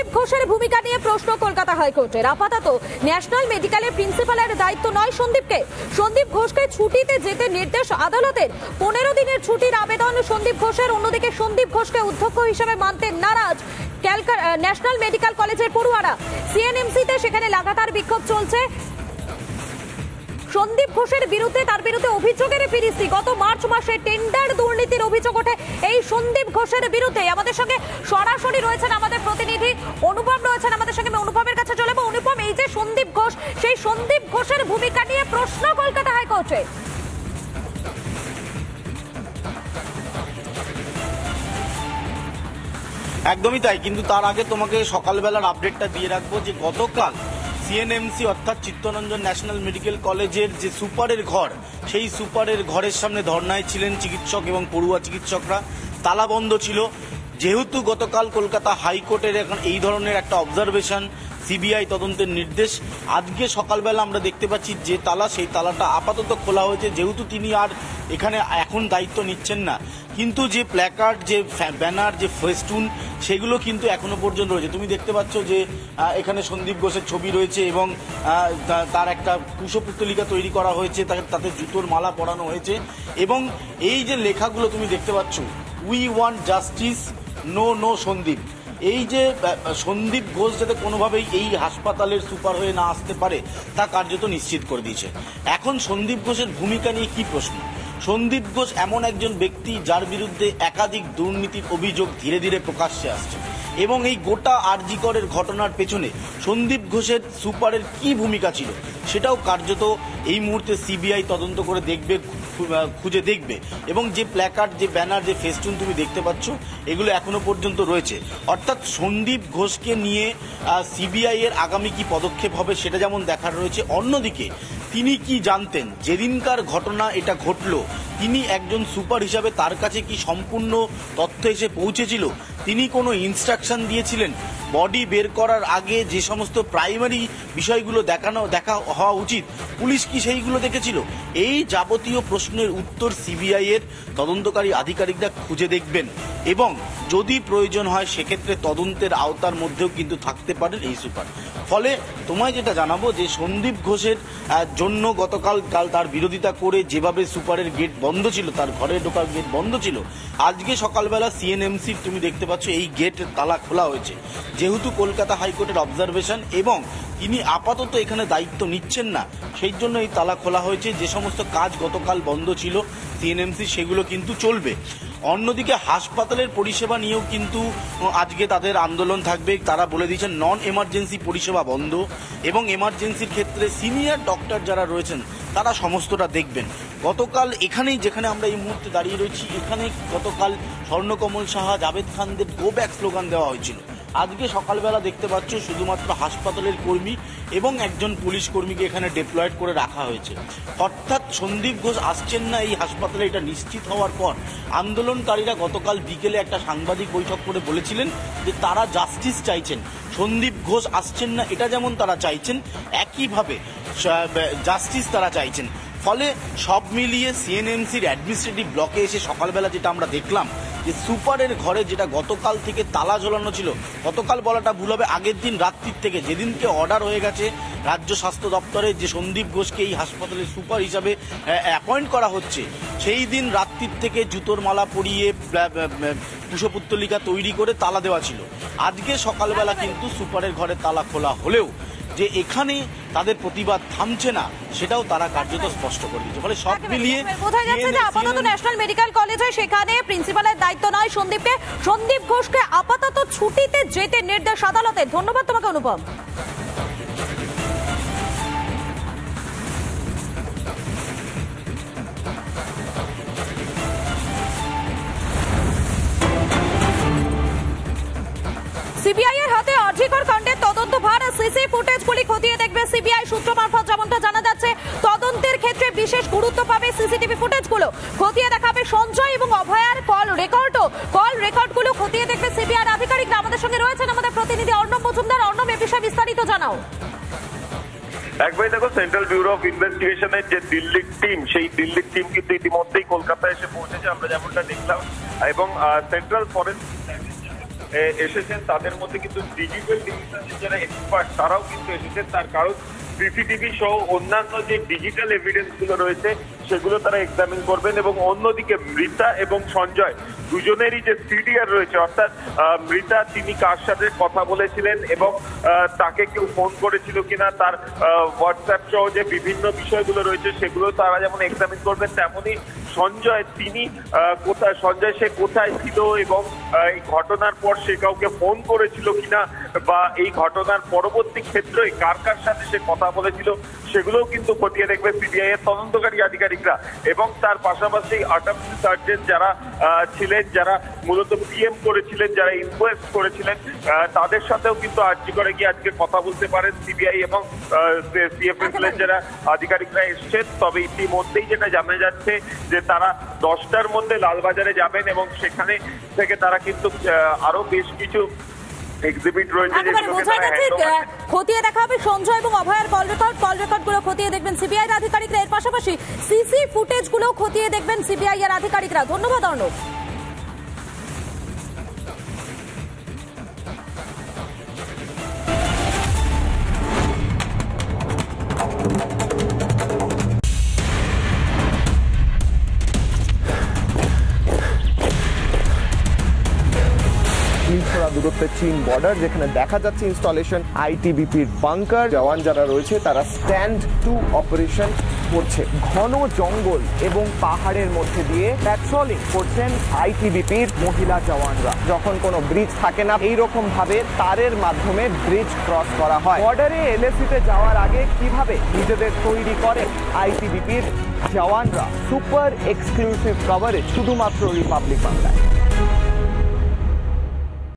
সন্দীপ ঘোষের ভূমিকা নিয়ে প্রশ্ন কলকাতা হাইকোর্টের। আপাতত ন্যাশনাল মেডিকেলের প্রিন্সিপালের দায়িত্ব নয় সন্দীপকে। সন্দীপ ঘোষকে ছুটিতে যেতে নির্দেশ আদালতের। 15 দিনের ছুটির আবেদন সন্দীপ ঘোষের। অন্যদিকে সন্দীপ ঘোষকে অধ্যক্ষ হিসেবে মানতে নারাজ ন্যাশনাল মেডিকেল কলেজের পড়ুয়ারা। সিএনএমসিতে সেখানে লাগাতার বিক্ষোভ চলছে। সন্দীপ ঘোষের বিরুদ্ধে তার বিরুদ্ধে অভিযোগের ফিরিস্তি। গত মার্চ মাসে টেন্ডার দুর্নীতির অভিযোগ ওঠে এই সন্দীপ ঘোষের বিরুদ্ধে। আমাদের সঙ্গে সরাসরি রয়েছেন আমাদের প্রতিনিধি অনুপম, রয়েছেন আমাদের সঙ্গে। অনুপমের কাছে চলে যাবো। অনুপম, এই যে সন্দীপ ঘোষ, সেই সন্দীপ ঘোষের ভূমিকা নিয়ে প্রশ্ন কলকাতা হাইকোর্টে। একদমই তাই, কিন্তু তার আগে তোমাকে সকালবেলার আপডেটটা দিয়ে রাখবো যে গতকাল সিএনএমসি অর্থাৎ চিত্তরঞ্জন ন্যাশনাল মেডিকেল কলেজের যে সুপারের ঘর, সেই সুপারের ঘরের সামনে ধর্নায় ছিলেন চিকিৎসক এবং পড়ুয়া চিকিৎসকরা। তালা বন্ধ ছিল। যেহেতু গতকাল কলকাতা হাইকোর্টের এখন এই ধরনের একটা অবজারভেশন, সিবিআই তদন্তের নির্দেশ, আজকে সকালবেলা আমরা দেখতে পাচ্ছি যে তালা, সেই তালাটা আপাতত খোলা হয়েছে। যেহেতু তিনি আর এখানে এখন দায়িত্ব নিচ্ছেন না, কিন্তু যে প্ল্যাকার্ড, যে ব্যানার, যে ফেস্টুন, সেগুলো কিন্তু এখনো পর্যন্ত রয়েছে। তুমি দেখতে পাচ্ছ যে এখানে সন্দীপ ঘোষের ছবি রয়েছে এবং তার একটা কুশপুত্তলিকা তৈরি করা হয়েছে, তাতে জুতোর মালা পরানো হয়েছে এবং এই যে লেখাগুলো তুমি দেখতে পাচ্ছ, we want justice, no no Sandip. এই যে সন্দীপ ঘোষ যাতে কোনোভাবেই এই হাসপাতালের সুপার হয়ে না আসতে পারে, তা কার্যত নিশ্চিত করে দিয়েছে। এখন সন্দীপ ঘোষের ভূমিকা নিয়ে কি প্রশ্ন? সন্দীপ ঘোষ এমন একজন ব্যক্তি যার বিরুদ্ধে একাধিক দুর্নীতির অভিযোগ ধীরে ধীরে প্রকাশ্যে আসছে এবং এই গোটা আরজি করের ঘটনার পেছনে সন্দীপ ঘোষের সুপারের কি ভূমিকা ছিল সেটাও কার্যত এই মুহূর্তে সিবিআই তদন্ত করে দেখবে, খুঁজে দেখবে। এবং যে প্ল্যাকার্ড, যে ব্যানার, যে ফেস্টুন তুমি দেখতে পাচ্ছ, এগুলো এখনো পর্যন্ত রয়েছে। অর্থাৎ সন্দীপ ঘোষকে নিয়ে সিবিআই এর আগামী কি পদক্ষেপ হবে সেটা যেমন দেখার রয়েছে, অন্যদিকে তিনি কি জানতেন যেদিনকার ঘটনা এটা ঘটলো, তিনি একজন সুপার হিসাবে তার কাছে কি সম্পূর্ণ তথ্য এসে পৌঁছেছিল? তিনি কোনো ইনস্ট্রাকশন দিয়েছিলেন বডি বের করার আগে যে সমস্ত প্রাইমারি বিষয়গুলো দেখা হওয়া উচিত, পুলিশ কি সেইগুলো দেখেছিল? এই যাবতীয় প্রশ্নের উত্তর সিবিআই এর তদন্তকারী আধিকারিকরা খুঁজে দেখবেন এবং যদি প্রয়োজন হয় সেক্ষেত্রে তদন্তের আওতার মধ্যেও কিন্তু থাকতে পারেন এই সুপার। ফলে তোমায় যেটা জানাবো যে সন্দীপ ঘোষের জন্য গতকাল তার বিরোধিতা করে যেভাবে সুপারের গেট বন্ধ ছিল, তার ঘরে ঢোকার গেট বন্ধ ছিল, আজকে সকালবেলা সিএনএমসি তুমি দেখতে পাচ্ছ এই গেটের তালা খোলা হয়েছে। যেহেতু কলকাতা হাইকোর্টের অবজারভেশন এবং তিনি আপাতত এখানে দায়িত্ব নিচ্ছেন না, সেই জন্য এই তালা খোলা হয়েছে। যে সমস্ত কাজ গতকাল বন্ধ ছিল সিএনএমসি, সেগুলো কিন্তু চলবে। অন্যদিকে হাসপাতালের পরিষেবা নিয়েও কিন্তু আজকে তাদের আন্দোলন থাকবে। তারা বলে দিয়েছেন নন এমার্জেন্সি পরিষেবা বন্ধ এবং এমার্জেন্সির ক্ষেত্রে সিনিয়র ডক্টর যারা রয়েছেন তারা সমস্তটা দেখবেন। গতকাল এখানেই, যেখানে আমরা এই মুহূর্তে দাঁড়িয়ে রয়েছি, এখানে গতকাল স্বর্ণকমল সাহা, জাভেদ খানদের গো ব্যাক স্লোগান দেওয়া হয়েছিল। আজকে সকালবেলা দেখতে পাচ্ছ শুধুমাত্র হাসপাতালের কর্মী এবং একজন পুলিশ কর্মীকে এখানে ডিপ্লয়েড করে রাখা হয়েছে। অর্থাৎ সন্দীপ ঘোষ আসছেন না এই হাসপাতালে, এটা নিশ্চিত হওয়ার পর আন্দোলনকারীরা গতকাল বিকেলে একটা সাংবাদিক বৈঠক করে বলেছিলেন যে তারা জাস্টিস চাইছেন। সন্দীপ ঘোষ আসছেন না এটা যেমন তারা চাইছেন, একইভাবে জাস্টিস তারা চাইছেন। ফলে সব মিলিয়ে সিএনএমসির অ্যাডমিনিস্ট্রেটিভ ব্লকে এসে সকালবেলা যেটা আমরা দেখলাম যে সুপারের ঘরে যেটা গতকাল থেকে তালা ঝোলানো ছিল, গতকাল বলাটা ভুল হবে, আগের দিন রাত্রির থেকে, যেদিনকে অর্ডার হয়ে গেছে রাজ্য স্বাস্থ্য দপ্তরে যে সন্দীপ ঘোষকে এই হাসপাতালের সুপার হিসাবে অ্যাপয়েন্ট করা হচ্ছে, সেই দিন রাত্রির থেকে জুতোর মালা পরিয়ে কুশপুত্তলিকা তৈরি করে তালা দেওয়া ছিল। আজকে সকালবেলা কিন্তু সুপারের ঘরে তালা খোলা হলেও যে এখানে তাদের প্রতিবাদ থামছে না সেটাও তারা কার্যত স্পষ্ট করে দিচ্ছে। ফলে সব মিলিয়ে বোঝা যাচ্ছে যে আপাতত ন্যাশনাল মেডিকেল কলেজে সেখানে প্রিন্সিপালের দায়িত্ব নয় সন্দীপকে, সন্দীপ ঘোষকে আপাতত ছুটিতে যেতে নির্দেশ আদালতের। ধন্যবাদ তোমাকে অনুপম। সিবিআই এর হাতে আরজিকর কাণ্ডের তদন্ত ভার, সিসি ফুটেজগুলি খতিয়ে দেখবে সিবিআই। সূত্র মারফত যেমনটা জানা যাচ্ছে, তদন্তের ক্ষেত্রে বিশেষ গুরুত্ব পাবে সিসিটিভি ফুটেজগুলো। খতিয়ে দেখাবে সঞ্জয় এবং অভয়ার কল রেকর্ডগুলো খতিয়ে দেখবে সিবিআই আধিকারিকরা। আমাদের সঙ্গে রয়েছেন আমাদের প্রতিনিধি অর্ণব মজুমদার। অর্ণব, এ বিষয়ে বিস্তারিত জানাও। একবারে দেখো, সেন্ট্রাল ব্যুরো অফ ইনভেস্টিগেশনের যে দিল্লির টিম, সেই দিল্লির টিম কিন্তু ইতিমধ্যেই কলকাতায় এসে পৌঁছেছে, আমরা যেমনটা দেখলাম। এবং সেন্ট্রাল ফরেন্সিক এসেছেন, তাদের মধ্যে কিন্তু ডিজিটাল ডিভিশনের যারা এক্সপার্ট তারাও কিন্তু এসেছেন। তার কারণ সিসিটিভি সহ অন্যান্য যে ডিজিটাল এভিডেন্স গুলো রয়েছে সেগুলো তারা এক্সামিন করবেন। এবং অন্যদিকে মৃতা এবং সঞ্জয় দুজনেরই যে সিডিআর রয়েছে, অর্থাৎ মৃতা তিনি কার সাথে কথা বলেছিলেন এবং তাকে কেউ ফোন করেছিল কিনা, তার হোয়াটসঅ্যাপ সহ যে বিভিন্ন বিষয়গুলো রয়েছে সেগুলো তারা যেমন এক্সামিন করবেন, তেমনই সঞ্জয় তিনি সঞ্জয় সে কোথায় ছিল এবং এই ঘটনার পর সে কাউকে ফোন করেছিল কিনা বা এই ঘটনার পরবর্তী ক্ষেত্রে কার কার সাথে সে কথা বলেছিল সেগুলোও কিন্তু খতিয়ে দেখবে সিবিআই এর তদন্তকারী আধিকারিকরা। এবং তার পাশাপাশি অটপসি সার্জন যারা ছিলেন, যারা মূলত পিএম করেছিলেন, যারা ইনকোয়েস্ট করেছিলেন, তাদের সাথেও কিন্তু আর্জি করে গিয়ে আজকে কথা বলতে পারেন সিবিআই এবং সিএফএসএল এর যারা আধিকারিকরা এসছেন। তবে ইতিমধ্যেই যেটা জানা যাচ্ছে যে তারা 10টার মধ্যে লালবাজারে যাবেন এবং সেখানে থেকে তারা কিন্তু আরো বেশ কিছু এক্সিবিট রয়েছে খতিয়ে দেখা হবে। সঞ্জয় এবং অভয়ের কল রেকর্ড গুলো খতিয়ে দেখবেন সিবিআই এর আধিকারিকরা। এর পাশাপাশি সিসি ফুটেজ গুলো খতিয়ে দেখবেন সিবিআই এর আধিকারিকরা। ধন্যবাদ অর্ণব। দূরত্বে চীন বর্ডার, যেখানে দেখা যাচ্ছে ইনস্টলেশন আইটিবিপির বাংকার। জওয়ান যারা রয়েছে তারা স্ট্যান্ড টু অপারেশন করছে। ঘন জঙ্গল এবং পাহাড়ের মধ্যে দিয়ে প্যাট্রোলিং করছেন আইটিবিপির মহিলা জওয়ানরা। যখন কোনো ব্রিজ থাকে না, এইরকম ভাবে তারের মাধ্যমে ব্রিজ ক্রস করা হয়। বর্ডারে এলএসিতে যাওয়ার আগে কিভাবে নিজেদের তৈরি করেন আইটিবিপির জওয়ানরা। সুপার এক্সক্লুসিভ কভারেজ শুধুমাত্র রিপাবলিক বাংলায়।